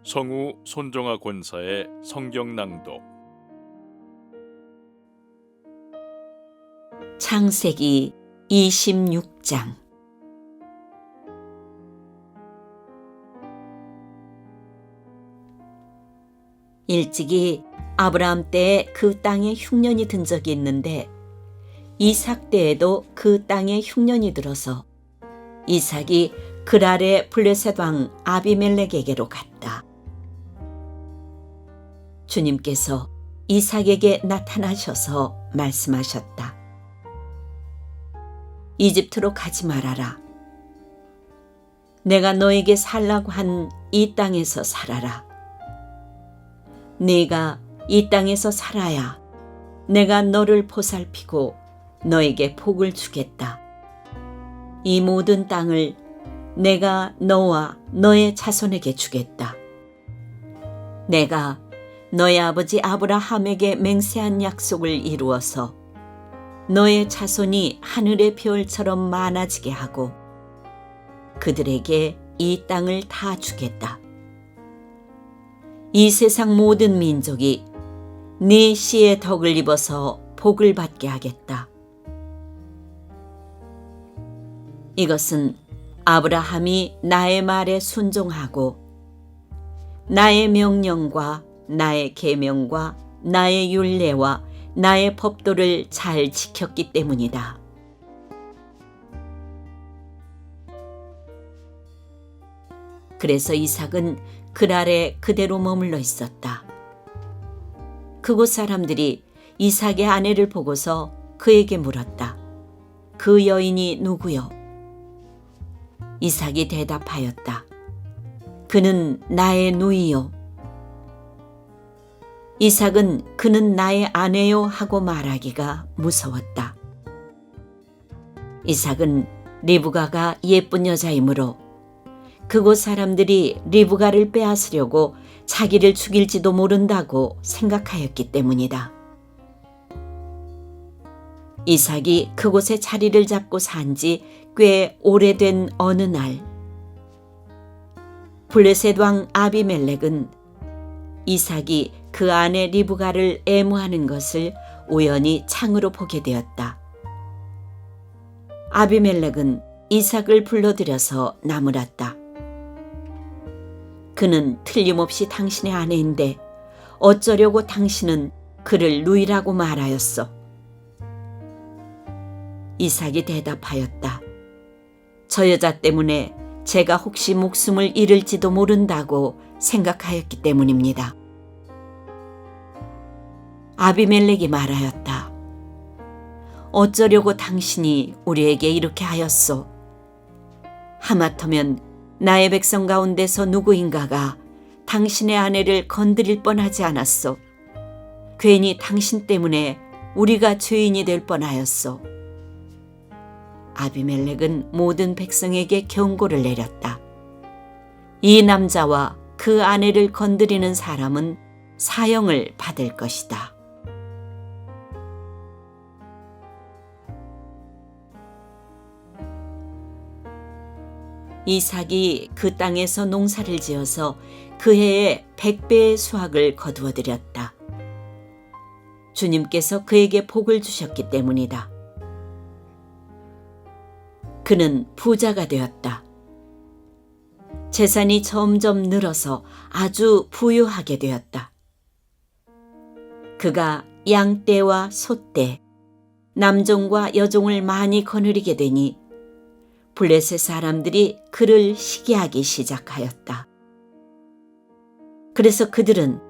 성우 손정아 권사의 성경 낭독. 창세기 26장. 일찍이 아브라함 때에 그 땅에 흉년이 든 적이 있는데 이삭 때에도 그 땅에 흉년이 들어서 이삭이 그랄의 블레셋 왕 아비멜렉에게로 갔다. 주님께서 이삭에게 나타나셔서 말씀하셨다. 이집트로 가지 말아라. 내가 너에게 살라고 한 이 땅에서 살아라. 네가 이 땅에서 살아야 내가 너를 보살피고 너에게 복을 주겠다. 이 모든 땅을 내가 너와 너의 자손에게 주겠다. 내가 너의 아버지 아브라함에게 맹세한 약속을 이루어서 너의 자손이 하늘의 별처럼 많아지게 하고 그들에게 이 땅을 다 주겠다. 이 세상 모든 민족이 네 씨의 덕을 입어서 복을 받게 하겠다. 이것은 아브라함이 나의 말에 순종하고 나의 명령과 나의 계명과 나의 율례와 나의 법도를 잘 지켰기 때문이다. 그래서 이삭은 그랄에 그대로 머물러 있었다. 그곳 사람들이 이삭의 아내를 보고서 그에게 물었다. 그 여인이 누구요? 이삭이 대답하였다. 그는 나의 누이요. 이삭은 그는 나의 아내요 하고 말하기가 무서웠다. 이삭은 리브가가 예쁜 여자이므로 그곳 사람들이 리브가를 빼앗으려고 자기를 죽일지도 모른다고 생각하였기 때문이다. 이삭이 그곳에 자리를 잡고 산 지 꽤 오래된 어느 날 블레셋 왕 아비멜렉은 이삭이 그 아내 리브가를 애무하는 것을 우연히 창으로 보게 되었다. 아비멜렉은 이삭을 불러들여서 나무랐다. 그는 틀림없이 당신의 아내인데 어쩌려고 당신은 그를 누이라고 말하였소? 이삭이 대답하였다. 저 여자 때문에 제가 혹시 목숨을 잃을지도 모른다고 생각하였기 때문입니다. 아비멜렉이 말하였다. 어쩌려고 당신이 우리에게 이렇게 하였소? 하마터면 나의 백성 가운데서 누구인가가 당신의 아내를 건드릴 뻔하지 않았소. 괜히 당신 때문에 우리가 죄인이 될 뻔하였소. 아비멜렉은 모든 백성에게 경고를 내렸다. 이 남자와 그 아내를 건드리는 사람은 사형을 받을 것이다. 이삭이 그 땅에서 농사를 지어서 그 해에 100배의 수확을 거두어들였다. 주님께서 그에게 복을 주셨기 때문이다. 그는 부자가 되었다. 재산이 점점 늘어서 아주 부유하게 되었다. 그가 양떼와 소떼, 남종과 여종을 많이 거느리게 되니 블레셋 사람들이 그를 시기하기 시작하였다. 그래서 그들은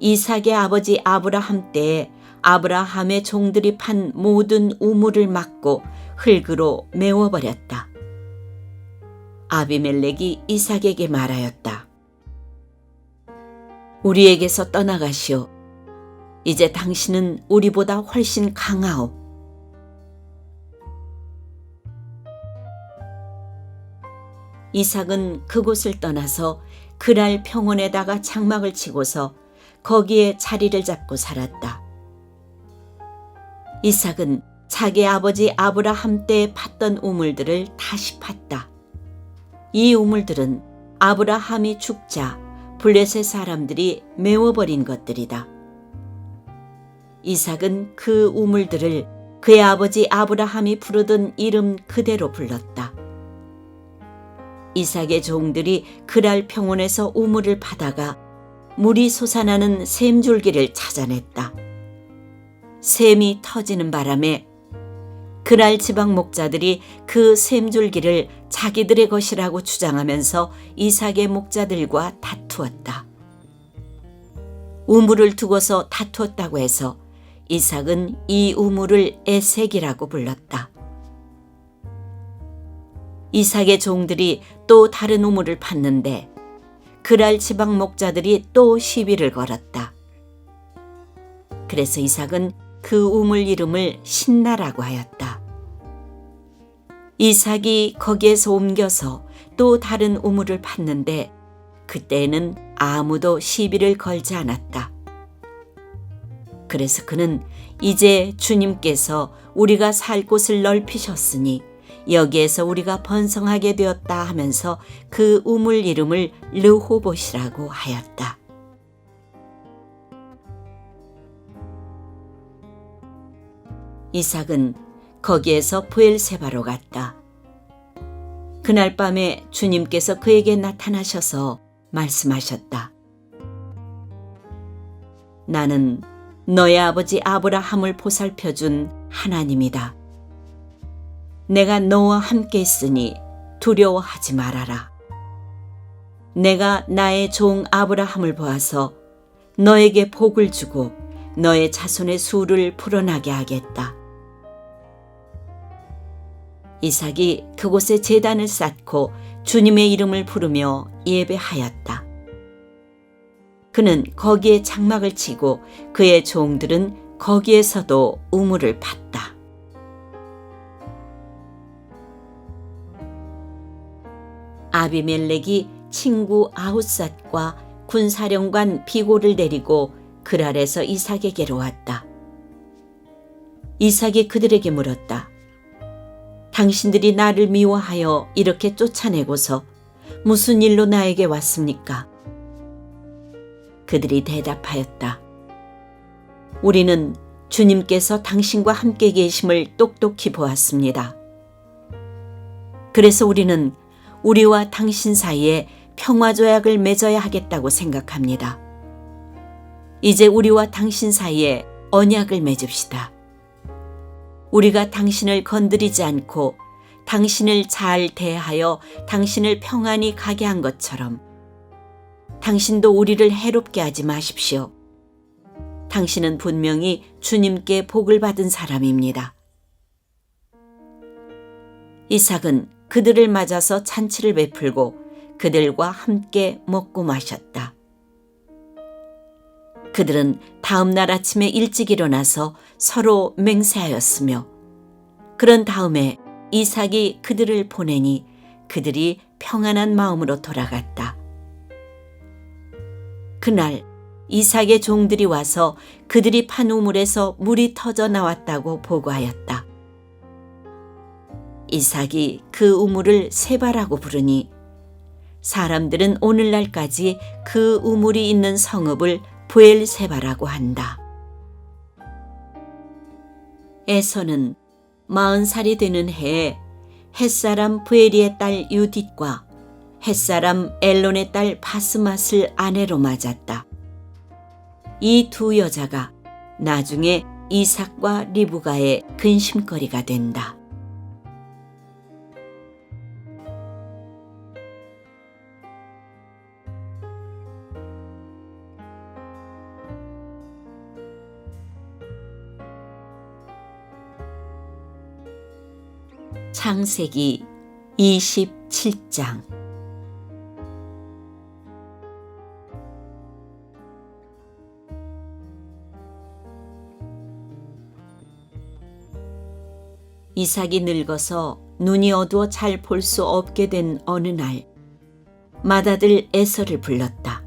이삭의 아버지 아브라함 때에 아브라함의 종들이 판 모든 우물을 막고 흙으로 메워버렸다. 아비멜렉이 이삭에게 말하였다. 우리에게서 떠나가시오. 이제 당신은 우리보다 훨씬 강하오. 이삭은 그곳을 떠나서 그랄 평원에다가 장막을 치고서 거기에 자리를 잡고 살았다. 이삭은 자기 아버지 아브라함 때 팠던 우물들을 다시 팠다. 이 우물들은 아브라함이 죽자 블레셋 사람들이 메워버린 것들이다. 이삭은 그 우물들을 그의 아버지 아브라함이 부르던 이름 그대로 불렀다. 이삭의 종들이 그랄 평원에서 우물을 파다가 물이 솟아나는 샘줄기를 찾아냈다. 샘이 터지는 바람에 그랄 지방 목자들이 그 샘줄기를 자기들의 것이라고 주장하면서 이삭의 목자들과 다투었다. 우물을 두고서 다투었다고 해서 이삭은 이 우물을 에색이라고 불렀다. 이삭의 종들이 또 다른 우물을 팠는데 그랄 지방 목자들이 또 시비를 걸었다. 그래서 이삭은 그 우물 이름을 신나라고 하였다. 이삭이 거기에서 옮겨서 또 다른 우물을 팠는데 그때에는 아무도 시비를 걸지 않았다. 그래서 그는 이제 주님께서 우리가 살 곳을 넓히셨으니 여기에서 우리가 번성하게 되었다 하면서 그 우물 이름을 르호봇이라고 하였다. 이삭은 거기에서 브엘세바로 갔다. 그날 밤에 주님께서 그에게 나타나셔서 말씀하셨다. 나는 너의 아버지 아브라함을 보살펴준 하나님이다. 내가 너와 함께 있으니 두려워하지 말아라. 내가 나의 종 아브라함을 보아서 너에게 복을 주고 너의 자손의 수를 불어나게 하겠다. 이삭이 그곳에 제단을 쌓고 주님의 이름을 부르며 예배하였다. 그는 거기에 장막을 치고 그의 종들은 거기에서도 우물을 팠다. 아비멜렉이 친구 아웃삿과 군사령관 비골을 데리고 그랄에서 이삭에게로 왔다. 이삭이 그들에게 물었다. 당신들이 나를 미워하여 이렇게 쫓아내고서 무슨 일로 나에게 왔습니까? 그들이 대답하였다. 우리는 주님께서 당신과 함께 계심을 똑똑히 보았습니다. 그래서 우리는 우리와 당신 사이에 평화조약을 맺어야 하겠다고 생각합니다. 이제 우리와 당신 사이에 언약을 맺읍시다. 우리가 당신을 건드리지 않고 당신을 잘 대하여 당신을 평안히 가게 한 것처럼 당신도 우리를 해롭게 하지 마십시오. 당신은 분명히 주님께 복을 받은 사람입니다. 이삭은 그들을 맞아서 잔치를 베풀고 그들과 함께 먹고 마셨다. 그들은 다음 날 아침에 일찍 일어나서 서로 맹세하였으며 그런 다음에 이삭이 그들을 보내니 그들이 평안한 마음으로 돌아갔다. 그날 이삭의 종들이 와서 그들이 판 우물에서 물이 터져 나왔다고 보고하였다. 이삭이 그 우물을 세바라고 부르니 사람들은 오늘날까지 그 우물이 있는 성읍을 브엘세바라고 한다. 에서는 40살이 되는 해에 햇사람 브에리의 딸 유딧과 햇사람 엘론의 딸 바스맛을 아내로 맞았다. 이 두 여자가 나중에 이삭과 리브가의 근심거리가 된다. 창세기 27장. 이삭이 늙어서 눈이 어두워 잘 볼 수 없게 된 어느 날 맏아들 에서를 불렀다.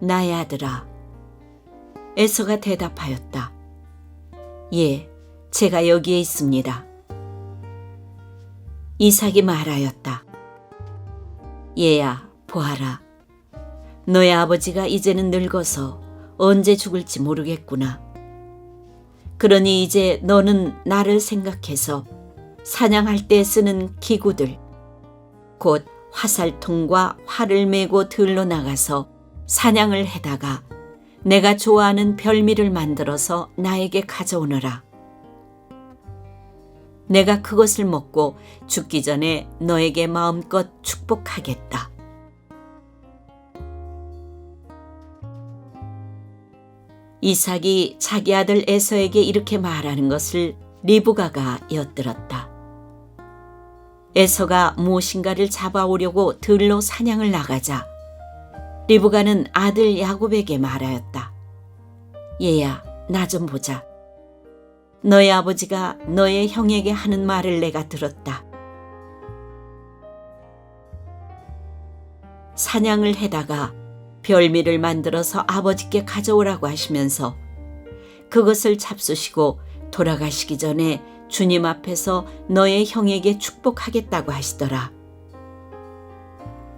나의 아들아. 에서가 대답하였다. 예, 제가 여기에 있습니다. 이삭이 말하였다. 얘야, 보아라. 너의 아버지가 이제는 늙어서 언제 죽을지 모르겠구나. 그러니 이제 너는 나를 생각해서 사냥할 때 쓰는 기구들, 곧 화살통과 활을 메고 들로 나가서 사냥을 해다가 내가 좋아하는 별미를 만들어서 나에게 가져오너라. 내가 그것을 먹고 죽기 전에 너에게 마음껏 축복하겠다. 이삭이 자기 아들 에서에게 이렇게 말하는 것을 리브가가 엿들었다. 에서가 무엇인가를 잡아오려고 들로 사냥을 나가자 리브가는 아들 야곱에게 말하였다. 얘야, 나 좀 보자. 너의 아버지가 너의 형에게 하는 말을 내가 들었다. 사냥을 해다가 별미를 만들어서 아버지께 가져오라고 하시면서 그것을 잡수시고 돌아가시기 전에 주님 앞에서 너의 형에게 축복하겠다고 하시더라.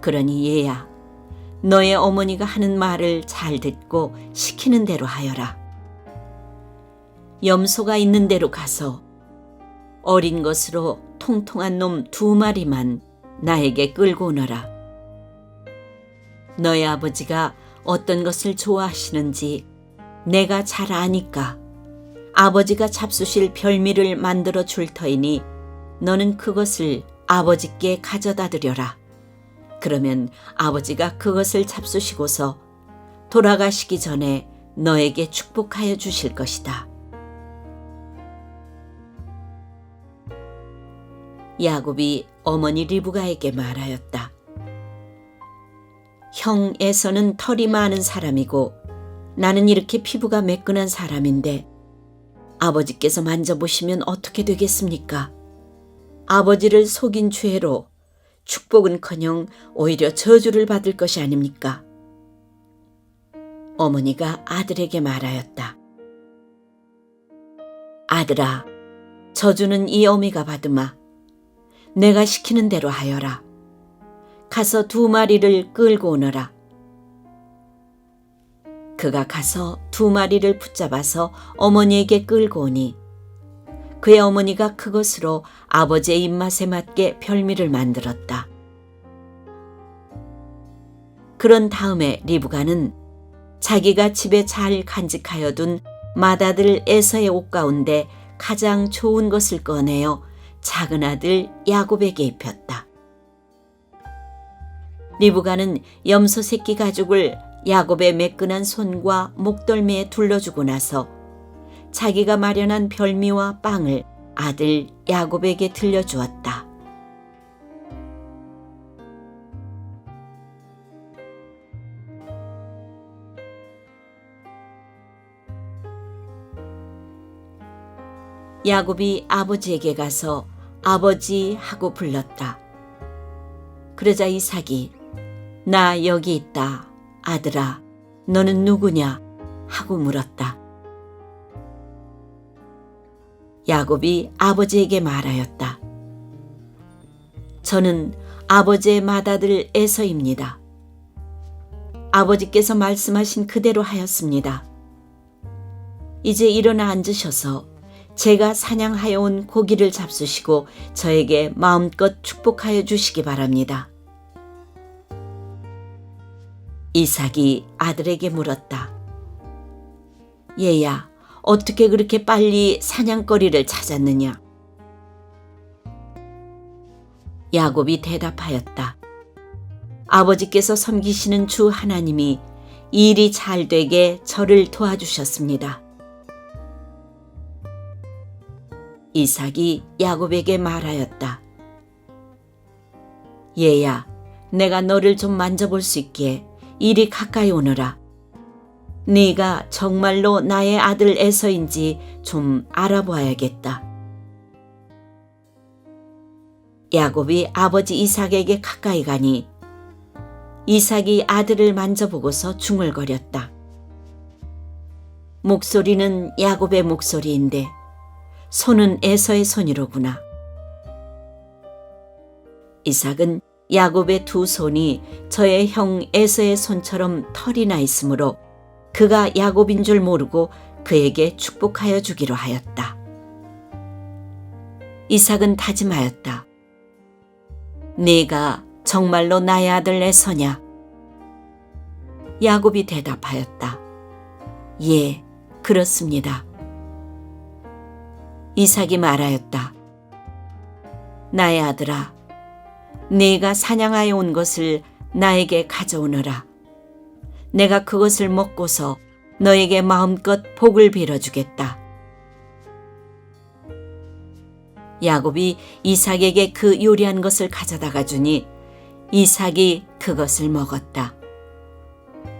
그러니 얘야, 너의 어머니가 하는 말을 잘 듣고 시키는 대로 하여라. 염소가 있는 데로 가서 어린 것으로 통통한 놈 2마리만 나에게 끌고 오너라. 너의 아버지가 어떤 것을 좋아하시는지 내가 잘 아니까 아버지가 잡수실 별미를 만들어 줄 터이니 너는 그것을 아버지께 가져다 드려라. 그러면 아버지가 그것을 잡수시고서 돌아가시기 전에 너에게 축복하여 주실 것이다. 야곱이 어머니 리브가에게 말하였다. 형 에서는 털이 많은 사람이고 나는 이렇게 피부가 매끈한 사람인데 아버지께서 만져보시면 어떻게 되겠습니까? 아버지를 속인 죄로 축복은커녕 오히려 저주를 받을 것이 아닙니까? 어머니가 아들에게 말하였다. 아들아, 저주는 이 어미가 받으마. 내가 시키는 대로 하여라. 가서 2마리를 끌고 오너라. 그가 가서 2마리를 붙잡아서 어머니에게 끌고 오니 그의 어머니가 그것으로 아버지의 입맛에 맞게 별미를 만들었다. 그런 다음에 리브가는 자기가 집에 잘 간직하여 둔 맏아들 에서의 옷 가운데 가장 좋은 것을 꺼내어 작은 아들 야곱에게 입혔다. 리브가는 염소 새끼 가죽을 야곱의 매끈한 손과 목덜미에 둘러주고 나서 자기가 마련한 별미와 빵을 아들 야곱에게 들려주었다. 야곱이 아버지에게 가서 아버지 하고 불렀다. 그러자 이삭이 나 여기 있다. 아들아, 너는 누구냐? 하고 물었다. 야곱이 아버지에게 말하였다. 저는 아버지의 맏아들 에서입니다. 아버지께서 말씀하신 그대로 하였습니다. 이제 일어나 앉으셔서 제가 사냥하여 온 고기를 잡수시고 저에게 마음껏 축복하여 주시기 바랍니다. 이삭이 아들에게 물었다. 얘야, 어떻게 그렇게 빨리 사냥거리를 찾았느냐? 야곱이 대답하였다. 아버지께서 섬기시는 주 하나님이 일이 잘 되게 저를 도와주셨습니다. 이삭이 야곱에게 말하였다. 얘야, 내가 너를 좀 만져볼 수 있게 이리 가까이 오너라. 네가 정말로 나의 아들 에서인지 좀 알아봐야겠다. 야곱이 아버지 이삭에게 가까이 가니 이삭이 아들을 만져보고서 중얼거렸다. 목소리는 야곱의 목소리인데 손은 에서의 손이로구나. 이삭은 야곱의 두 손이 저의 형 에서의 손처럼 털이 나 있으므로 그가 야곱인 줄 모르고 그에게 축복하여 주기로 하였다. 이삭은 다짐하였다. 네가 정말로 나의 아들 에서냐? 야곱이 대답하였다. 예, 그렇습니다. 이삭이 말하였다. 나의 아들아, 네가 사냥하여 온 것을 나에게 가져오너라. 내가 그것을 먹고서 너에게 마음껏 복을 빌어주겠다. 야곱이 이삭에게 그 요리한 것을 가져다가 주니 이삭이 그것을 먹었다.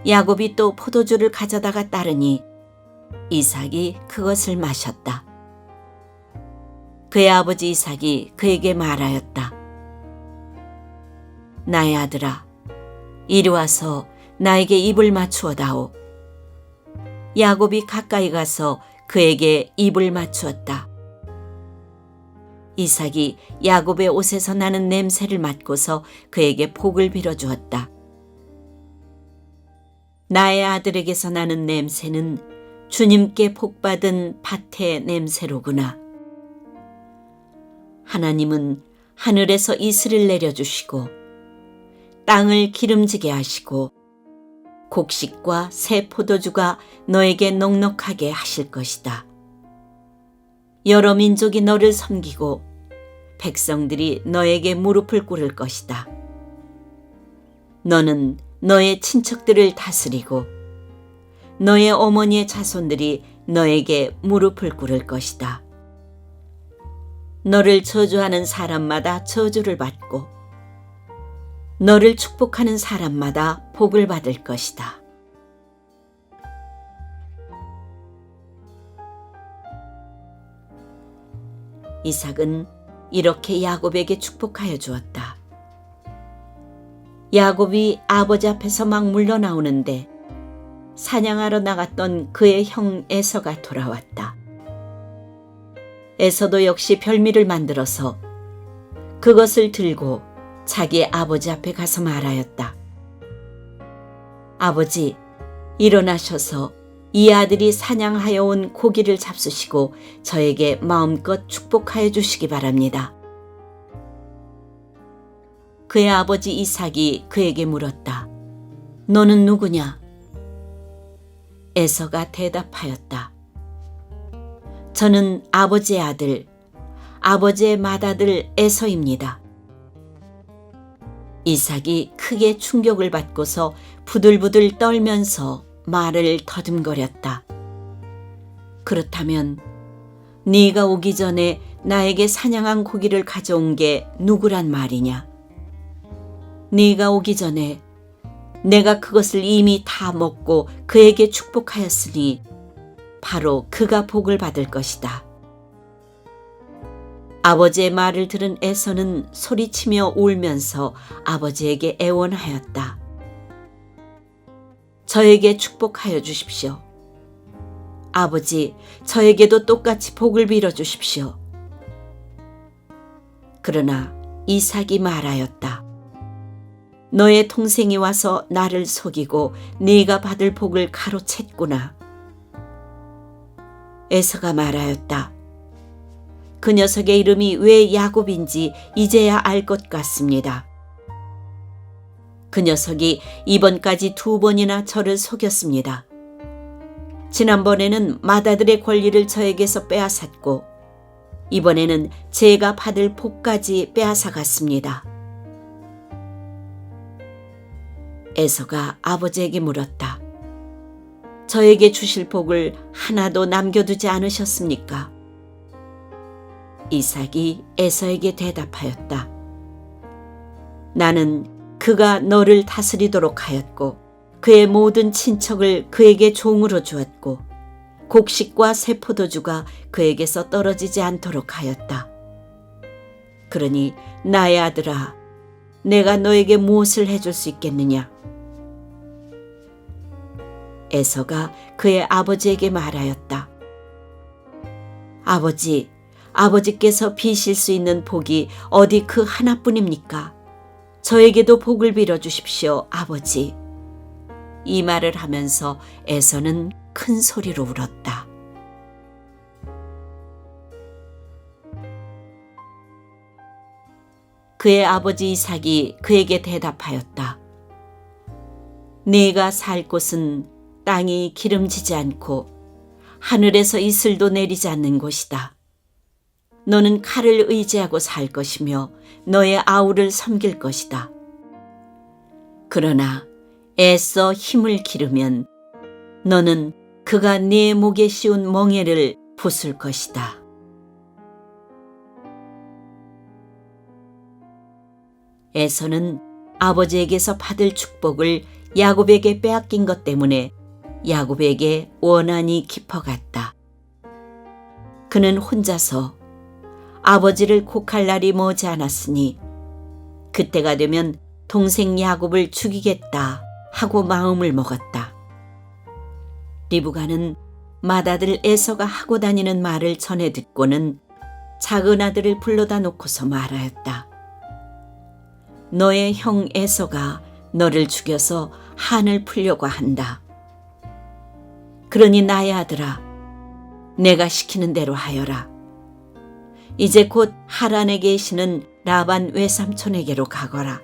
야곱이 또 포도주를 가져다가 따르니 이삭이 그것을 마셨다. 그의 아버지 이삭이 그에게 말하였다. 나의 아들아, 이리 와서 나에게 입을 맞추어다오. 야곱이 가까이 가서 그에게 입을 맞추었다. 이삭이 야곱의 옷에서 나는 냄새를 맡고서 그에게 복을 빌어주었다. 나의 아들에게서 나는 냄새는 주님께 복받은 밭의 냄새로구나. 하나님은 하늘에서 이슬을 내려주시고 땅을 기름지게 하시고 곡식과 새 포도주가 너에게 넉넉하게 하실 것이다. 여러 민족이 너를 섬기고 백성들이 너에게 무릎을 꿇을 것이다. 너는 너의 친척들을 다스리고 너의 어머니의 자손들이 너에게 무릎을 꿇을 것이다. 너를 저주하는 사람마다 저주를 받고 너를 축복하는 사람마다 복을 받을 것이다. 이삭은 이렇게 야곱에게 축복하여 주었다. 야곱이 아버지 앞에서 막 물러나오는데 사냥하러 나갔던 그의 형 에서가 돌아왔다. 에서도 역시 별미를 만들어서 그것을 들고 자기 아버지 앞에 가서 말하였다. 아버지, 일어나셔서 이 아들이 사냥하여 온 고기를 잡수시고 저에게 마음껏 축복하여 주시기 바랍니다. 그의 아버지 이삭이 그에게 물었다. 너는 누구냐? 에서가 대답하였다. 저는 아버지의 아들, 아버지의 맏아들 에서입니다. 이삭이 크게 충격을 받고서 부들부들 떨면서 말을 더듬거렸다. 그렇다면 네가 오기 전에 나에게 사냥한 고기를 가져온 게 누구란 말이냐? 네가 오기 전에 내가 그것을 이미 다 먹고 그에게 축복하였으니 바로 그가 복을 받을 것이다. 아버지의 말을 들은 에서는 소리치며 울면서 아버지에게 애원하였다. 저에게 축복하여 주십시오. 아버지, 저에게도 똑같이 복을 빌어 주십시오. 그러나 이삭이 말하였다. 너의 동생이 와서 나를 속이고 네가 받을 복을 가로챘구나. 에서가 말하였다. 그 녀석의 이름이 왜 야곱인지 이제야 알 것 같습니다. 그 녀석이 이번까지 2번이나 저를 속였습니다. 지난번에는 맏아들의 권리를 저에게서 빼앗았고 이번에는 제가 받을 복까지 빼앗아갔습니다. 에서가 아버지에게 물었다. 저에게 주실 복을 하나도 남겨두지 않으셨습니까? 이삭이 에서에게 대답하였다. 나는 그가 너를 다스리도록 하였고 그의 모든 친척을 그에게 종으로 주었고 곡식과 새 포도주가 그에게서 떨어지지 않도록 하였다. 그러니 나의 아들아, 내가 너에게 무엇을 해줄 수 있겠느냐? 에서가 그의 아버지에게 말하였다. 아버지, 아버지께서 비실 수 있는 복이 어디 그 하나뿐입니까? 저에게도 복을 빌어 주십시오, 아버지. 이 말을 하면서 에서는 큰 소리로 울었다. 그의 아버지 이삭이 그에게 대답하였다. 네가 살 곳은 땅이 기름지지 않고 하늘에서 이슬도 내리지 않는 곳이다. 너는 칼을 의지하고 살 것이며 너의 아우를 섬길 것이다. 그러나 애써 힘을 기르면 너는 그가 네 목에 씌운 멍에를 부술 것이다. 에서는 아버지에게서 받을 축복을 야곱에게 빼앗긴 것 때문에 야곱에게 원한이 깊어갔다. 그는 혼자서 아버지를 곡할 날이 머지 않았으니 그때가 되면 동생 야곱을 죽이겠다 하고 마음을 먹었다. 리브가는 맏아들 에서가 하고 다니는 말을 전해 듣고는 작은 아들을 불러다 놓고서 말하였다. 너의 형 에서가 너를 죽여서 한을 풀려고 한다. 그러니 나의 아들아, 내가 시키는 대로 하여라. 이제 곧 하란에 계시는 라반 외삼촌에게로 가거라.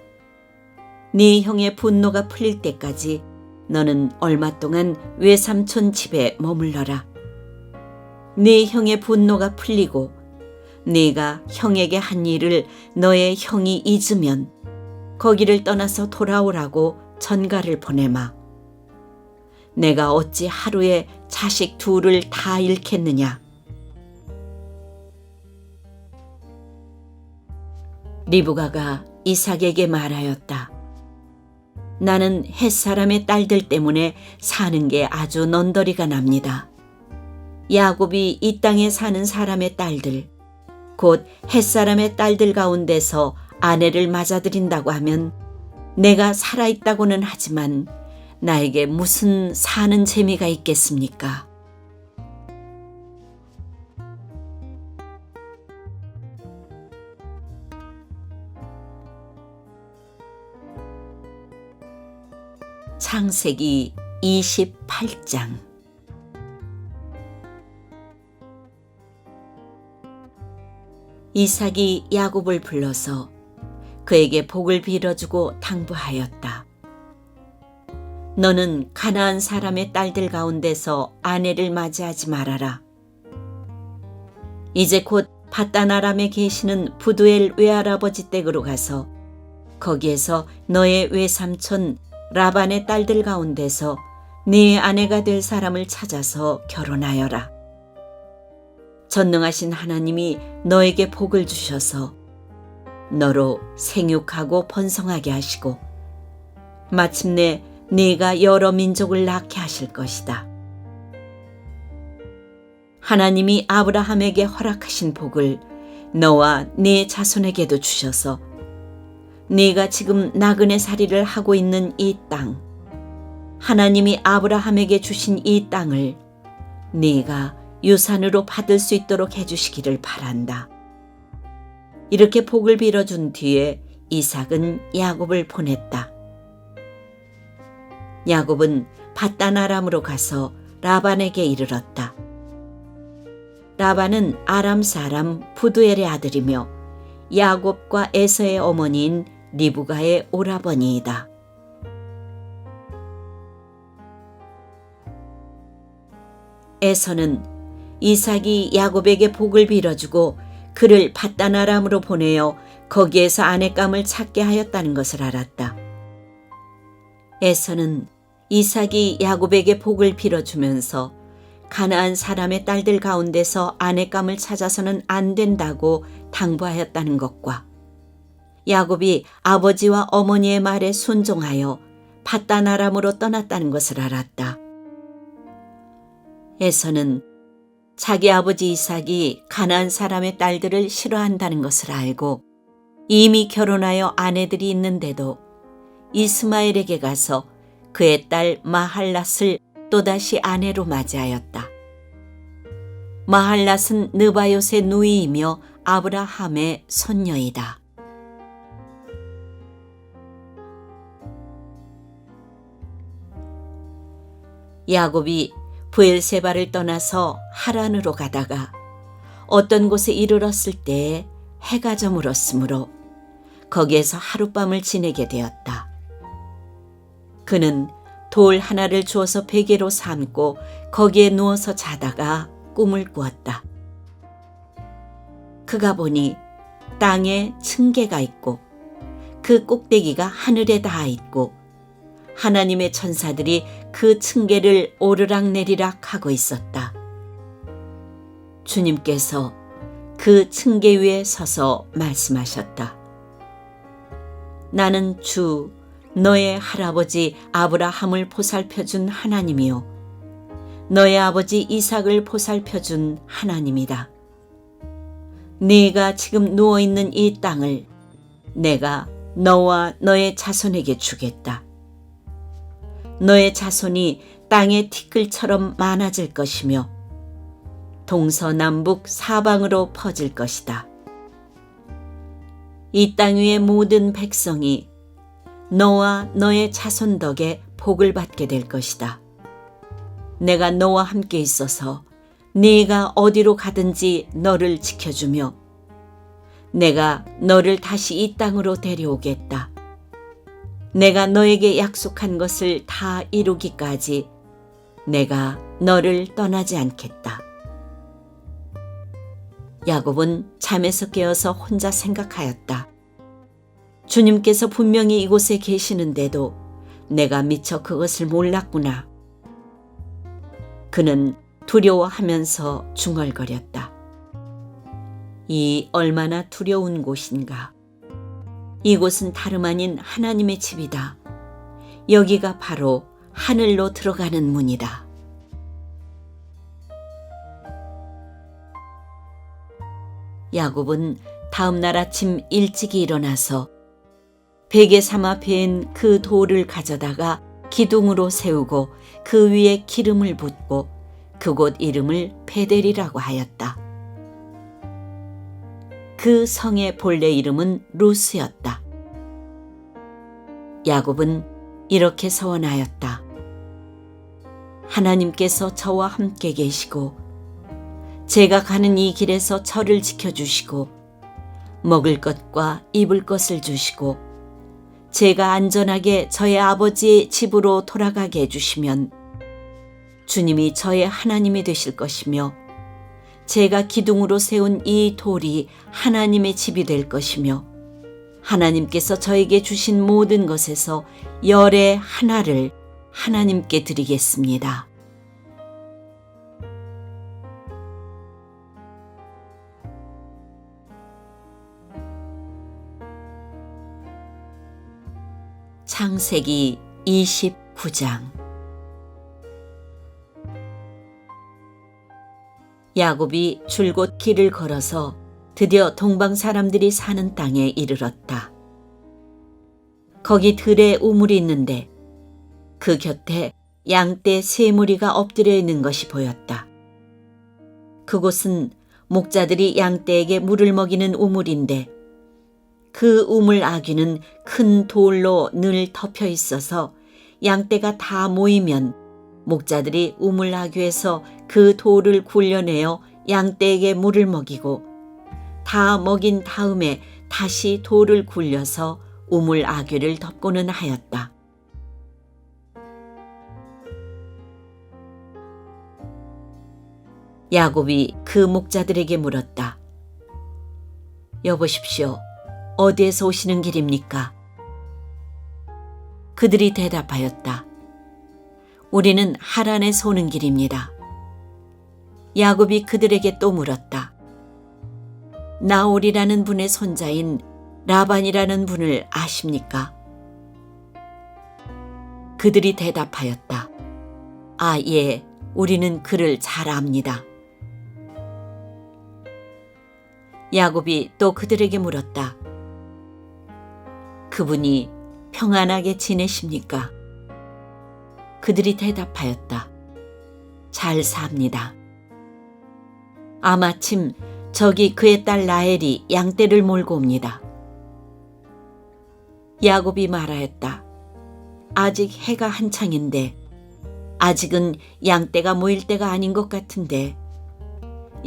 네 형의 분노가 풀릴 때까지 너는 얼마 동안 외삼촌 집에 머물러라. 네 형의 분노가 풀리고 네가 형에게 한 일을 너의 형이 잊으면 거기를 떠나서 돌아오라고 전가를 보내마. 내가 어찌 하루에 자식 둘을 다 잃겠느냐. 리브가가 이삭에게 말하였다. 나는 햇사람의 딸들 때문에 사는 게 아주 넌더리가 납니다. 야곱이 이 땅에 사는 사람의 딸들, 곧 햇사람의 딸들 가운데서 아내를 맞아들인다고 하면 내가 살아있다고는 하지만 나에게 무슨 사는 재미가 있겠습니까? 창세기 28장. 이삭이 야곱을 불러서 그에게 복을 빌어주고 당부하였다. 너는 가나안 사람의 딸들 가운데서 아내를 맞이하지 말아라. 이제 곧 밧단 아람에 계시는 부두엘 외할아버지 댁으로 가서 거기에서 너의 외삼촌 라반의 딸들 가운데서 네 아내가 될 사람을 찾아서 결혼하여라. 전능하신 하나님이 너에게 복을 주셔서 너로 생육하고 번성하게 하시고 마침내 네가 여러 민족을 낳게 하실 것이다. 하나님이 아브라함에게 허락하신 복을 너와 네 자손에게도 주셔서 네가 지금 나그네 살이를 하고 있는 이 땅, 하나님이 아브라함에게 주신 이 땅을 네가 유산으로 받을 수 있도록 해주시기를 바란다. 이렇게 복을 빌어준 뒤에 이삭은 야곱을 보냈다. 야곱은 밧단 아람으로 가서 라반에게 이르렀다. 라반은 아람 사람 부두엘의 아들이며 야곱과 에서의 어머니인 리브가의 오라버니이다. 에서는 이삭이 야곱에게 복을 빌어주고 그를 밧단 아람으로 보내어 거기에서 아내감을 찾게 하였다는 것을 알았다. 에서는 이삭이 야곱에게 복을 빌어주면서 가나안 사람의 딸들 가운데서 아내감을 찾아서는 안 된다고 당부하였다는 것과 야곱이 아버지와 어머니의 말에 순종하여 밧단 아람으로 떠났다는 것을 알았다. 에서는 자기 아버지 이삭이 가나안 사람의 딸들을 싫어한다는 것을 알고 이미 결혼하여 아내들이 있는데도 이스마엘에게 가서 그의 딸 마할랏을 또다시 아내로 맞이하였다. 마할랏은 느바요의 누이이며 아브라함의 손녀이다. 야곱이 브엘세바를 떠나서 하란으로 가다가 어떤 곳에 이르렀을 때에 해가 저물었으므로 거기에서 하룻밤을 지내게 되었다. 그는 돌 하나를 주어서 베개로 삼고 거기에 누워서 자다가 꿈을 꾸었다. 그가 보니 땅에 층계가 있고 그 꼭대기가 하늘에 닿아 있고 하나님의 천사들이 그 층계를 오르락내리락 하고 있었다. 주님께서 그 층계 위에 서서 말씀하셨다. 나는 주 너의 할아버지 아브라함을 보살펴준 하나님이요 너의 아버지 이삭을 보살펴준 하나님이다. 네가 지금 누워있는 이 땅을 내가 너와 너의 자손에게 주겠다. 너의 자손이 땅의 티끌처럼 많아질 것이며 동서남북 사방으로 퍼질 것이다. 이 땅 위의 모든 백성이 너와 너의 자손 덕에 복을 받게 될 것이다. 내가 너와 함께 있어서 네가 어디로 가든지 너를 지켜주며 내가 너를 다시 이 땅으로 데려오겠다. 내가 너에게 약속한 것을 다 이루기까지 내가 너를 떠나지 않겠다. 야곱은 잠에서 깨어서 혼자 생각하였다. 주님께서 분명히 이곳에 계시는데도 내가 미처 그것을 몰랐구나. 그는 두려워하면서 중얼거렸다. 이 얼마나 두려운 곳인가. 이곳은 다름 아닌 하나님의 집이다. 여기가 바로 하늘로 들어가는 문이다. 야곱은 다음 날 아침 일찍이 일어나서 베개 삼아 베은 그 돌을 가져다가 기둥으로 세우고 그 위에 기름을 붓고 그곳 이름을 베델이라고 하였다. 그 성의 본래 이름은 루스였다. 야곱은 이렇게 서원하였다. 하나님께서 저와 함께 계시고 제가 가는 이 길에서 저를 지켜주시고 먹을 것과 입을 것을 주시고 제가 안전하게 저의 아버지의 집으로 돌아가게 해주시면 주님이 저의 하나님이 되실 것이며 제가 기둥으로 세운 이 돌이 하나님의 집이 될 것이며 하나님께서 저에게 주신 모든 것에서 열의 하나를 하나님께 드리겠습니다. 창세기 29장. 야곱이 줄곧 길을 걸어서 드디어 동방 사람들이 사는 땅에 이르렀다. 거기 들에 우물이 있는데 그 곁에 양떼 세 무리가 엎드려 있는 것이 보였다. 그곳은 목자들이 양떼에게 물을 먹이는 우물인데 그 우물 아귀는 큰 돌로 늘 덮여 있어서 양떼가 다 모이면 목자들이 우물 아귀에서 그 돌을 굴려내어 양떼에게 물을 먹이고 다 먹인 다음에 다시 돌을 굴려서 우물 아귀를 덮고는 하였다. 야곱이 그 목자들에게 물었다. 여보십시오. 어디에서 오시는 길입니까? 그들이 대답하였다. 우리는 하란에서 오는 길입니다. 야곱이 그들에게 또 물었다. 나홀이라는 분의 손자인 라반이라는 분을 아십니까? 그들이 대답하였다. 아, 예, 우리는 그를 잘 압니다. 야곱이 또 그들에게 물었다. 그분이 평안하게 지내십니까? 그들이 대답하였다. 잘 삽니다. 아마침 저기 그의 딸 라헬이 양떼를 몰고 옵니다. 야곱이 말하였다. 아직 해가 한창인데 아직은 양떼가 모일 때가 아닌 것 같은데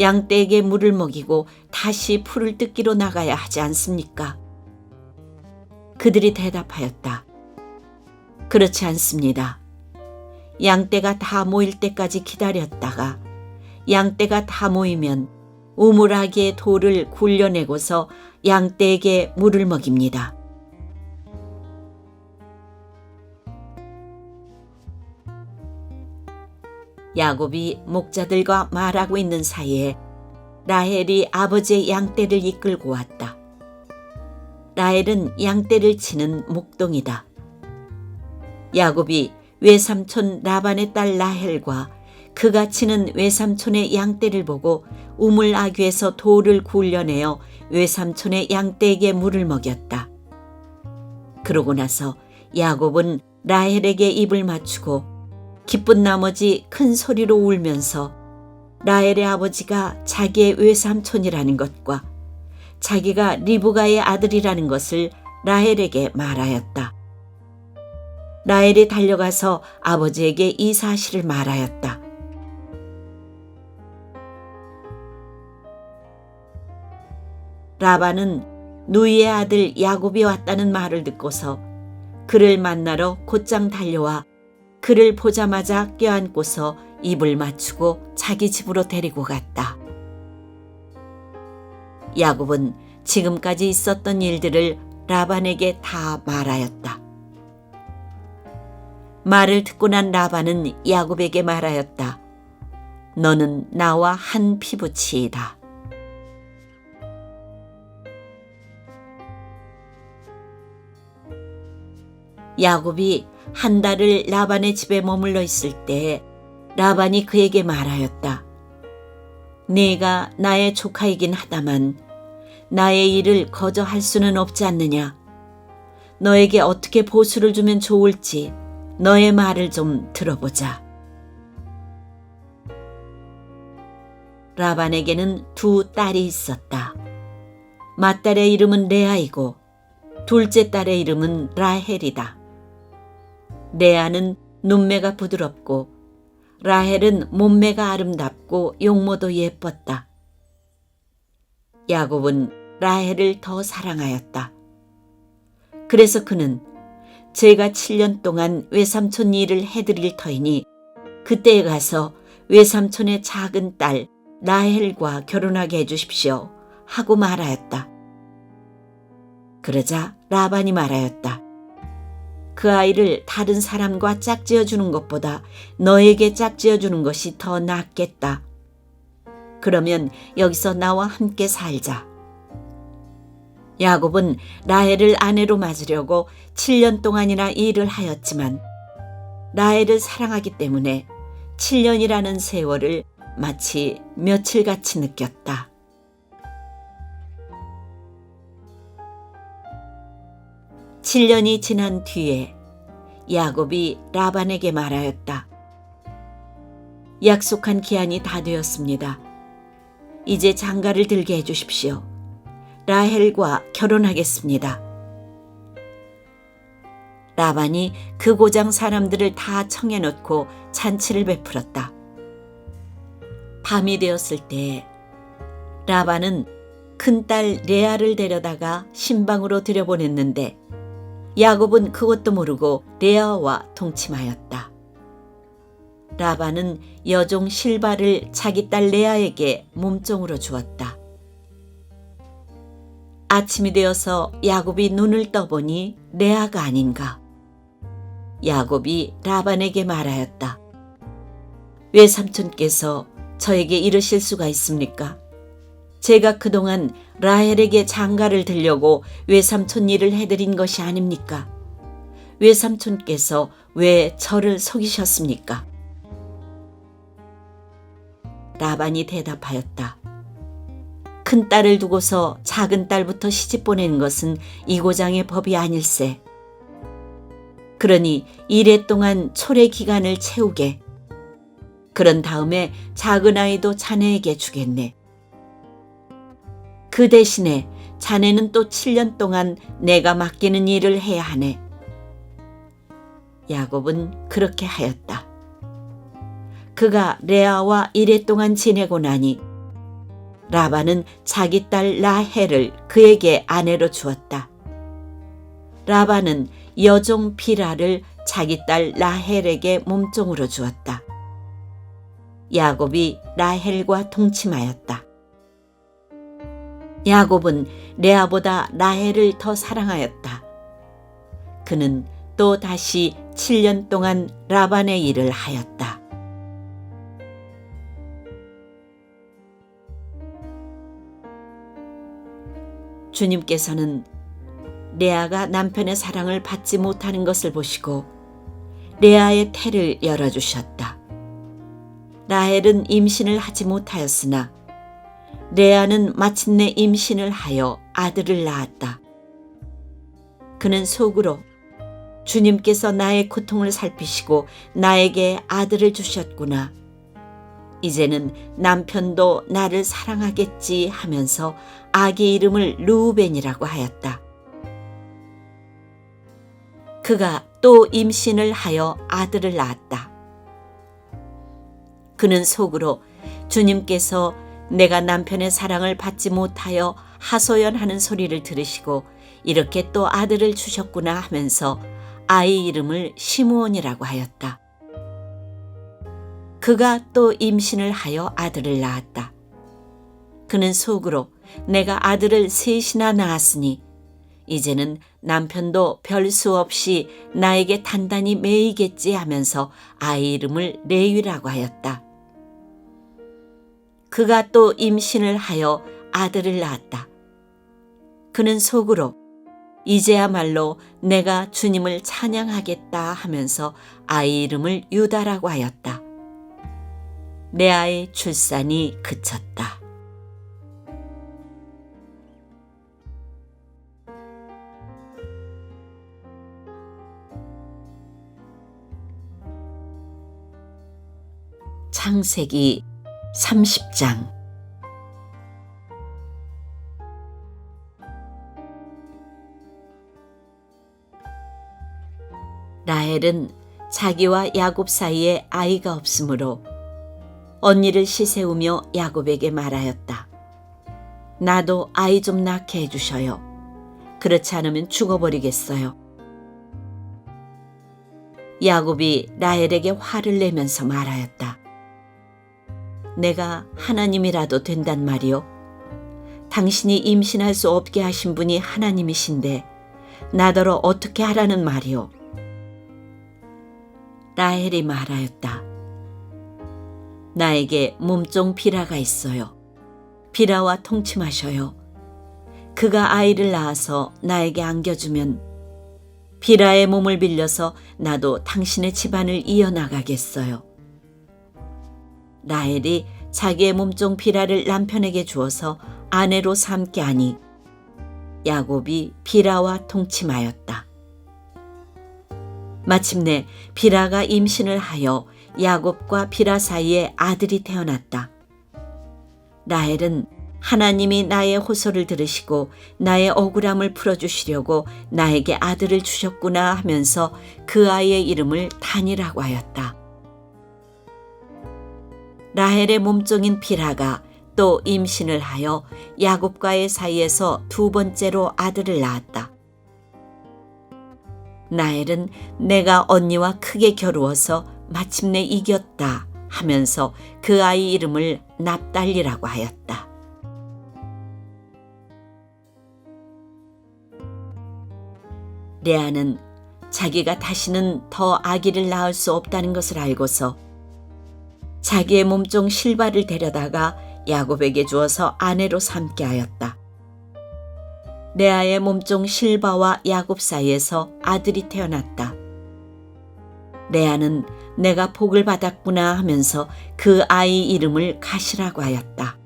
양떼에게 물을 먹이고 다시 풀을 뜯기로 나가야 하지 않습니까? 그들이 대답하였다. 그렇지 않습니다. 양떼가 다 모일 때까지 기다렸다가 양떼가 다 모이면 우물아기의 돌을 굴려내고서 양떼에게 물을 먹입니다. 야곱이 목자들과 말하고 있는 사이에 라헬이 아버지의 양떼를 이끌고 왔다. 라헬은 양떼를 치는 목동이다. 야곱이 외삼촌 라반의 딸 라헬과 그가 치는 외삼촌의 양떼를 보고 우물 아귀에서 돌을 굴려내어 외삼촌의 양떼에게 물을 먹였다. 그러고 나서 야곱은 라헬에게 입을 맞추고 기쁜 나머지 큰 소리로 울면서 라헬의 아버지가 자기의 외삼촌이라는 것과 자기가 리브가의 아들이라는 것을 라헬에게 말하였다. 라헬이 달려가서 아버지에게 이 사실을 말하였다. 라반은 누이의 아들 야곱이 왔다는 말을 듣고서 그를 만나러 곧장 달려와 그를 보자마자 껴안고서 입을 맞추고 자기 집으로 데리고 갔다. 야곱은 지금까지 있었던 일들을 라반에게 다 말하였다. 말을 듣고 난 라반은 야곱에게 말하였다. 너는 나와 한 피부치이다. 야곱이 한 달을 라반의 집에 머물러 있을 때 라반이 그에게 말하였다. 네가 나의 조카이긴 하다만 나의 일을 거저 할 수는 없지 않느냐. 너에게 어떻게 보수를 주면 좋을지 너의 말을 좀 들어보자. 라반에게는 두 딸이 있었다. 맏딸의 이름은 레아이고 둘째 딸의 이름은 라헬이다. 레아는 눈매가 부드럽고 라헬은 몸매가 아름답고 용모도 예뻤다. 야곱은 라헬을 더 사랑하였다. 그래서 그는 제가 7년 동안 외삼촌 일을 해드릴 터이니 그때에 가서 외삼촌의 작은 딸 라헬과 결혼하게 해주십시오 하고 말하였다. 그러자 라반이 말하였다. 그 아이를 다른 사람과 짝지어 주는 것보다 너에게 짝지어 주는 것이 더 낫겠다. 그러면 여기서 나와 함께 살자. 야곱은 라헬을 아내로 맞으려고 7년 동안이나 일을 하였지만 라헬을 사랑하기 때문에 7년이라는 세월을 마치 며칠같이 느꼈다. (7년이) 지난 뒤에 야곱이 라반에게 말하였다. 약속한 기한이 다 되었습니다. 이제 장가를 들게 해주십시오. 라헬과 결혼하겠습니다. 라반이 그 고장 사람들을 다 청해놓고 잔치를 베풀었다. 밤이 되었을 때 라반은 큰딸 레아를 데려다가 신방으로 들여보냈는데 야곱은 그것도 모르고 레아와 동침하였다. 라반은 여종 실바를 자기 딸 레아에게 몸종으로 주었다. 아침이 되어서 야곱이 눈을 떠보니 레아가 아닌가. 야곱이 라반에게 말하였다. 외삼촌께서 저에게 이러실 수가 있습니까? 제가 그동안 라헬에게 장가를 들려고 외삼촌 일을 해드린 것이 아닙니까? 외삼촌께서 왜 저를 속이셨습니까? 라반이 대답하였다. 큰 딸을 두고서 작은 딸부터 시집 보내는 것은 이 고장의 법이 아닐세. 그러니 이래 동안 초래 기간을 채우게. 그런 다음에 작은 아이도 자네에게 주겠네. 그 대신에 자네는 또 7년 동안 내가 맡기는 일을 해야 하네. 야곱은 그렇게 하였다. 그가 레아와 이랫동안 지내고 나니 라반은 자기 딸 라헬을 그에게 아내로 주었다. 라반은 여종 비라를 자기 딸 라헬에게 몸종으로 주었다. 야곱이 라헬과 동침하였다. 야곱은 레아보다 라헬을 더 사랑하였다. 그는 또 다시 7년 동안 라반의 일을 하였다. 주님께서는 레아가 남편의 사랑을 받지 못하는 것을 보시고 레아의 태를 열어주셨다. 라헬은 임신을 하지 못하였으나 레아는 마침내 임신을 하여 아들을 낳았다. 그는 속으로 주님께서 나의 고통을 살피시고 나에게 아들을 주셨구나. 이제는 남편도 나를 사랑하겠지 하면서 아기 이름을 르우벤이라고 하였다. 그가 또 임신을 하여 아들을 낳았다. 그는 속으로 주님께서 내가 남편의 사랑을 받지 못하여 하소연하는 소리를 들으시고 이렇게 또 아들을 주셨구나 하면서 아이 이름을 시므온이라고 하였다. 그가 또 임신을 하여 아들을 낳았다. 그는 속으로 내가 아들을 셋이나 낳았으니 이제는 남편도 별 수 없이 나에게 단단히 매이겠지 하면서 아이 이름을 레위라고 하였다. 그가 또 임신을 하여 아들을 낳았다. 그는 속으로 이제야말로 내가 주님을 찬양하겠다 하면서 아이 이름을 유다라고 하였다. 레아의 출산이 그쳤다. 창세기 30장. 라헬은 자기와 야곱 사이에 아이가 없으므로 언니를 시세우며 야곱에게 말하였다. 나도 아이 좀 낳게 해주셔요. 그렇지 않으면 죽어버리겠어요. 야곱이 라헬에게 화를 내면서 말하였다. 내가 하나님이라도 된단 말이요. 당신이 임신할 수 없게 하신 분이 하나님이신데 나더러 어떻게 하라는 말이요. 라헬이 말하였다. 나에게 몸종 비라가 있어요. 비라와 통침하셔요. 그가 아이를 낳아서 나에게 안겨주면 비라의 몸을 빌려서 나도 당신의 집안을 이어나가겠어요. 라헬이 자기의 몸종 비라를 남편에게 주어서 아내로 삼게 하니 야곱이 비라와 통침하였다. 마침내 비라가 임신을 하여 야곱과 비라 사이에 아들이 태어났다. 라헬은 하나님이 나의 호소를 들으시고 나의 억울함을 풀어주시려고 나에게 아들을 주셨구나 하면서 그 아이의 이름을 단이라고 하였다. 라헬의 몸종인 비라가 또 임신을 하여 야곱과의 사이에서 두 번째로 아들을 낳았다. 라헬은 내가 언니와 크게 겨루어서 마침내 이겼다 하면서 그 아이 이름을 납달리라고 하였다. 레아는 자기가 다시는 더 아기를 낳을 수 없다는 것을 알고서 자기의 몸종 실바를 데려다가 야곱에게 주어서 아내로 삼게 하였다. 레아의 몸종 실바와 야곱 사이에서 아들이 태어났다. 레아는 내가 복을 받았구나 하면서 그 아이 이름을 가시라고 하였다.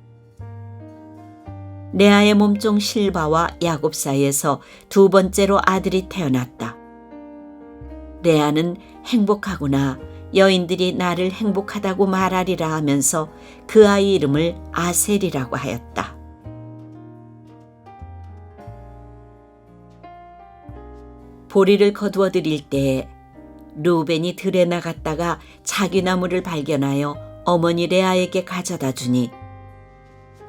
레아의 몸종 실바와 야곱 사이에서 두 번째로 아들이 태어났다. 레아는 행복하구나. 여인들이 나를 행복하다고 말하리라 하면서 그 아이 이름을 아셀이라고 하였다. 보리를 거두어 드릴 때에 르우벤이 들에 나갔다가 자기 나무를 발견하여 어머니 레아에게 가져다 주니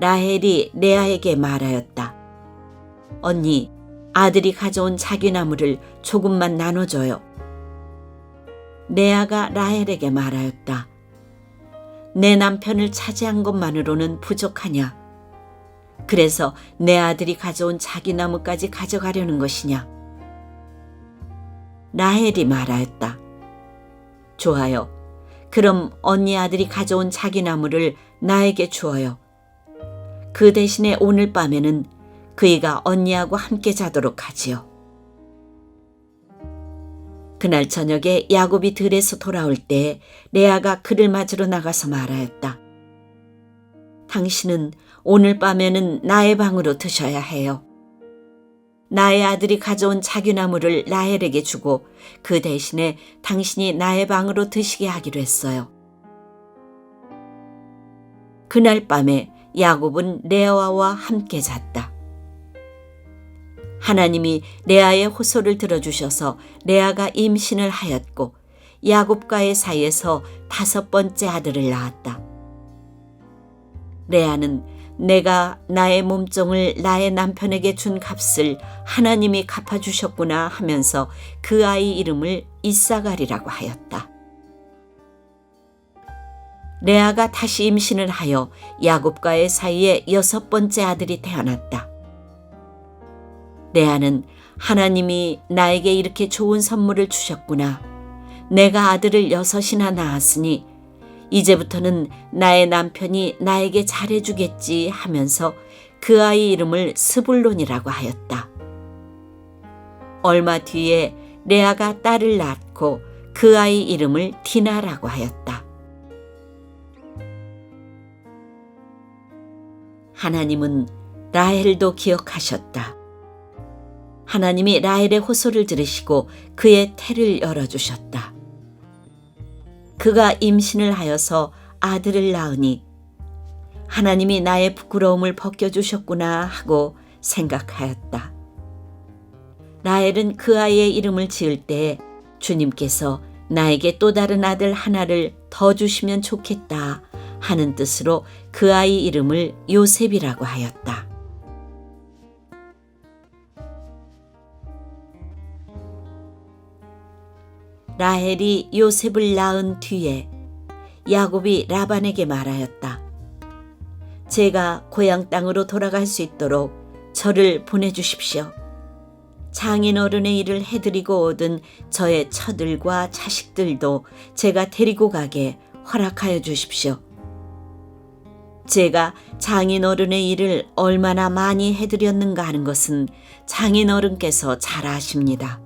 라헬이 레아에게 말하였다. 언니, 아들이 가져온 자귀나무를 조금만 나눠줘요. 레아가 라헬에게 말하였다. 내 남편을 차지한 것만으로는 부족하냐? 그래서 내 아들이 가져온 자귀나무까지 가져가려는 것이냐? 라헬이 말하였다. 좋아요. 그럼 언니 아들이 가져온 자귀나무를 나에게 주어요. 그 대신에 오늘 밤에는 그이가 언니하고 함께 자도록 하지요. 그날 저녁에 야곱이 들에서 돌아올 때 레아가 그를 맞으러 나가서 말하였다. 당신은 오늘 밤에는 나의 방으로 드셔야 해요. 나의 아들이 가져온 자귀나무를 라헬에게 주고 그 대신에 당신이 나의 방으로 드시게 하기로 했어요. 그날 밤에 야곱은 레아와 함께 잤다. 하나님이 레아의 호소를 들어주셔서 레아가 임신을 하였고 야곱과의 사이에서 5번째 아들을 낳았다. 레아는 내가 나의 몸종을 나의 남편에게 준 값을 하나님이 갚아주셨구나 하면서 그 아이 이름을 이사갈이라고 하였다. 레아가 다시 임신을 하여 야곱과의 사이에 6번째 아들이 태어났다. 레아는 하나님이 나에게 이렇게 좋은 선물을 주셨구나. 내가 아들을 6이나 낳았으니 이제부터는 나의 남편이 나에게 잘해주겠지 하면서 그 아이 이름을 스불론이라고 하였다. 얼마 뒤에 레아가 딸을 낳고 그 아이 이름을 디나라고 하였다. 하나님은 라헬도 기억하셨다. 하나님이 라헬의 호소를 들으시고 그의 태를 열어주셨다. 그가 임신을 하여서 아들을 낳으니 하나님이 나의 부끄러움을 벗겨주셨구나 하고 생각하였다. 라헬은 그 아이의 이름을 지을 때 주님께서 나에게 또 다른 아들 하나를 더 주시면 좋겠다 하는 뜻으로 그 아이 이름을 요셉이라고 하였다. 라헬이 요셉을 낳은 뒤에 야곱이 라반에게 말하였다. 제가 고향 땅으로 돌아갈 수 있도록 저를 보내주십시오. 장인어른의 일을 해드리고 얻은 저의 처들과 자식들도 제가 데리고 가게 허락하여 주십시오. 제가 장인어른의 일을 얼마나 많이 해드렸는가 하는 것은 장인어른께서 잘 아십니다.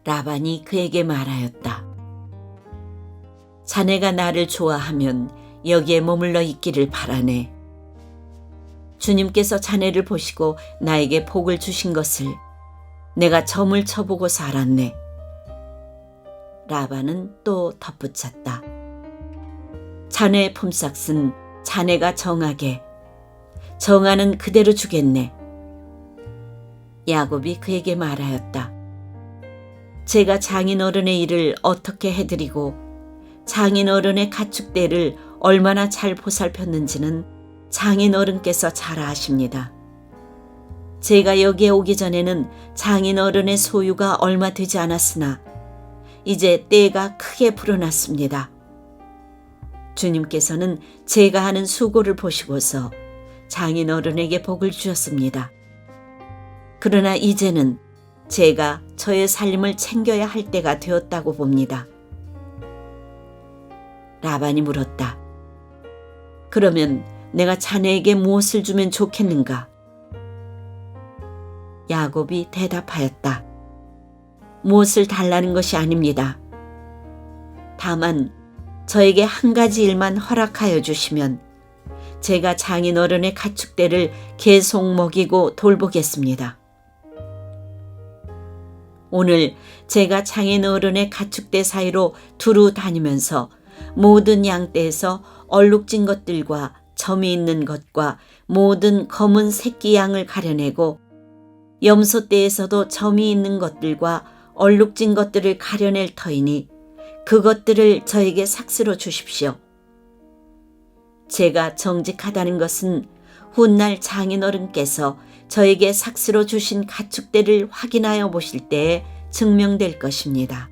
라반이 그에게 말하였다. 자네가 나를 좋아하면 여기에 머물러 있기를 바라네. 주님께서 자네를 보시고 나에게 복을 주신 것을 내가 점을 쳐보고서 알았네. 라반은 또 덧붙였다. 자네의 품삯은 자네가 정하게, 정하는 그대로 주겠네. 야곱이 그에게 말하였다. 제가 장인어른의 일을 어떻게 해드리고 장인어른의 가축대를 얼마나 잘 보살폈는지는 장인어른께서 잘 아십니다. 제가 여기에 오기 전에는 장인어른의 소유가 얼마 되지 않았으나 이제 때가 크게 불어났습니다. 주님께서는 제가 하는 수고를 보시고서 장인어른에게 복을 주셨습니다. 그러나 이제는 제가 저의 삶을 챙겨야 할 때가 되었다고 봅니다. 라반이 물었다. 그러면 내가 자네에게 무엇을 주면 좋겠는가? 야곱이 대답하였다. 무엇을 달라는 것이 아닙니다. 다만 저에게 한 가지 일만 허락하여 주시면 제가 장인어른의 가축대를 계속 먹이고 돌보겠습니다. 오늘 제가 장인어른의 가축대 사이로 두루 다니면서 모든 양떼에서 얼룩진 것들과 점이 있는 것과 모든 검은 새끼 양을 가려내고 염소떼에서도 점이 있는 것들과 얼룩진 것들을 가려낼 터이니 그것들을 저에게 삭스로 주십시오. 제가 정직하다는 것은 훗날 장인어른께서 저에게 삭스로 주신 가축대를 확인하여 보실 때에 증명될 것입니다.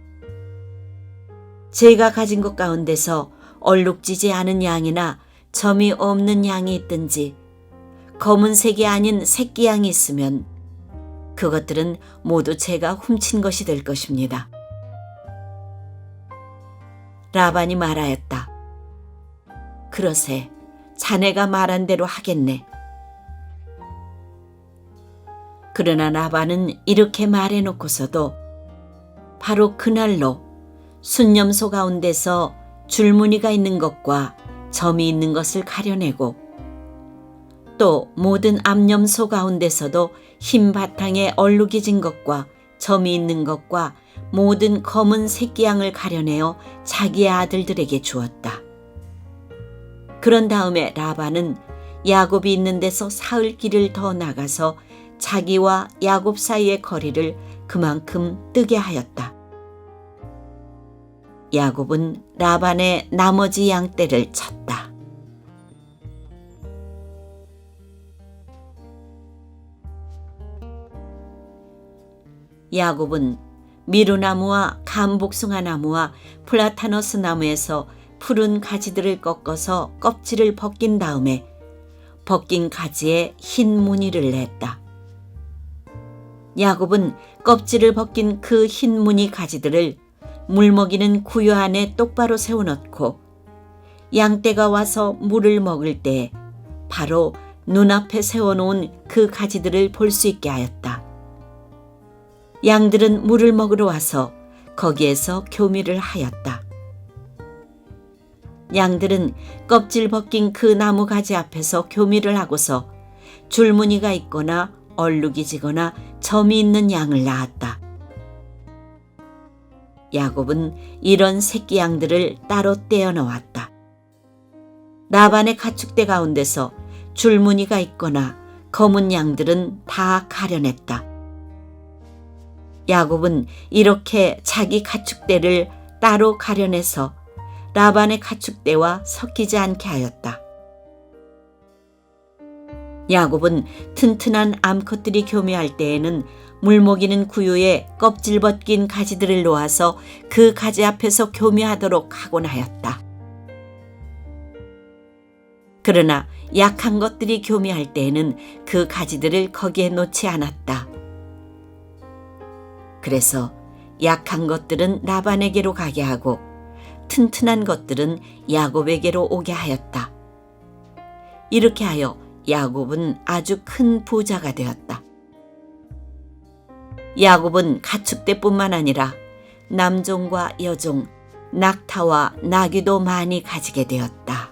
제가 가진 것 가운데서 얼룩지지 않은 양이나 점이 없는 양이 있든지 검은색이 아닌 새끼 양이 있으면 그것들은 모두 제가 훔친 것이 될 것입니다. 라반이 말하였다. 그러세, 자네가 말한 대로 하겠네. 그러나 라반은 이렇게 말해놓고서도 바로 그날로 순념소 가운데서 줄무늬가 있는 것과 점이 있는 것을 가려내고 또 모든 암염소 가운데서도 흰 바탕에 얼룩이 진 것과 점이 있는 것과 모든 검은 새끼양을 가려내어 자기의 아들들에게 주었다. 그런 다음에 라반은 야곱이 있는 데서 사흘 길을 더 나가서 자기와 야곱 사이의 거리를 그만큼 뜨게 하였다. 야곱은 라반의 나머지 양떼를 쳤다. 야곱은 미루나무와 감복숭아 나무와 플라타너스 나무에서 푸른 가지들을 꺾어서 껍질을 벗긴 다음에 벗긴 가지에 흰 무늬를 냈다. 야곱은 껍질을 벗긴 그 흰 무늬 가지들을 물먹이는 구유 안에 똑바로 세워놓고 양떼가 와서 물을 먹을 때 바로 눈앞에 세워놓은 그 가지들을 볼 수 있게 하였다. 양들은 물을 먹으러 와서 거기에서 교미를 하였다. 양들은 껍질 벗긴 그 나무 가지 앞에서 교미를 하고서 줄무늬가 있거나 얼룩이 지거나 점이 있는 양을 낳았다. 야곱은 이런 새끼 양들을 따로 떼어 놓았다. 라반의 가축대 가운데서 줄무늬가 있거나 검은 양들은 다 가려냈다. 야곱은 이렇게 자기 가축대를 따로 가려내서 라반의 가축대와 섞이지 않게 하였다. 야곱은 튼튼한 암컷들이 교미할 때에는 물먹이는 구유에 껍질 벗긴 가지들을 놓아서 그 가지 앞에서 교미하도록 하곤 하였다. 그러나 약한 것들이 교미할 때에는 그 가지들을 거기에 놓지 않았다. 그래서 약한 것들은 라반에게로 가게 하고 튼튼한 것들은 야곱에게로 오게 하였다. 이렇게 하여 야곱은 아주 큰 부자가 되었다. 야곱은 가축대뿐만 아니라 남종과 여종, 낙타와 나귀도 많이 가지게 되었다.